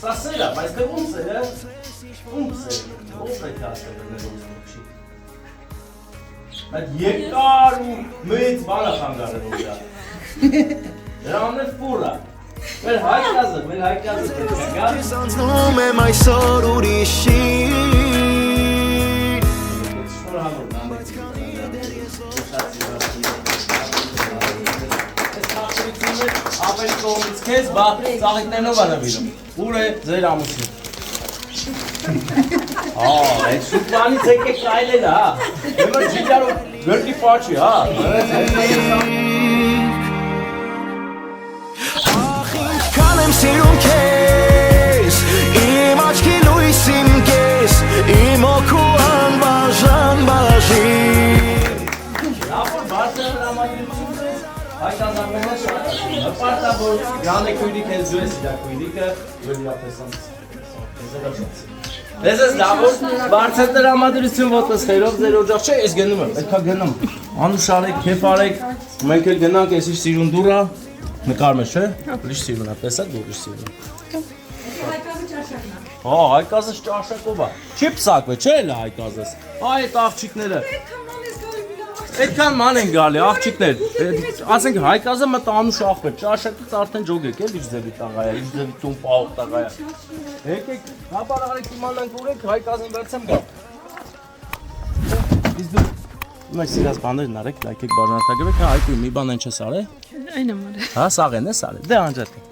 Սա սեր է, բայց թե ում սեր է, ում սեր է, ով է կասել է չի։ Այդ երկար ու մեծ բանը խանգարը որ դա։ Դրա ամեն ֆուռա, մեր հայկազը Ես անցնում եմ այսօր ուրիշի Ապել կողմից կեզ, բա ծաղիկներնով անավիրում, ուր է ձեր ամուսին։ Այդ շուտվանից եկեք կայլել է, հիմա ժիջարով գրկի պաչի, Ինչքան եմ սիրում քեզ, իմ աչքի լույսին կես, իմ հոգու անբաժան բաժին Լավոր բարձր հրամայություն ես, հայկազարմենը շատ է, հպարտավոր գանը քույրիկ ես դու ես իրա քույրիկը, որ իրա պեսանց Դեզ ես լավոր բարձր հրամայություն ոտս խերով ձեր օջախ չէ, ես գնում եմ, պետքա գնամ, անուշ արեք, կեփ արեք, մենք էլ գնանք, ես իր սիրուն դուրա Նկարում ես, չէ՞, ուրիշ սիրուն է, տեսակ որ ուրիշ սիրուն Հայկազը ճաշակն է Հայկազը ճաշակով է, չի պսակվե, չէ էլ է հայկազս Այդ աղջիկները Այդքան ման են գալի, աղջիկներ Ասենք հայկազը մտ անուշ աղբեր, ճաշակից արդեն ջոգեք էլ իր ձևի տաղա է, իր ձևի տուն պաղող տաղա է Եկեք, հապար արեք իմանանք ուրեք, հայկազն վերցեմ գա Իսկ դու Մենք սիրած բաներն արեք, լայքեք բարնարտագվեք, հայկույն մի բան են չես արե Այն եմ արել։ Հա, սաղ են ես արել, դե անջատի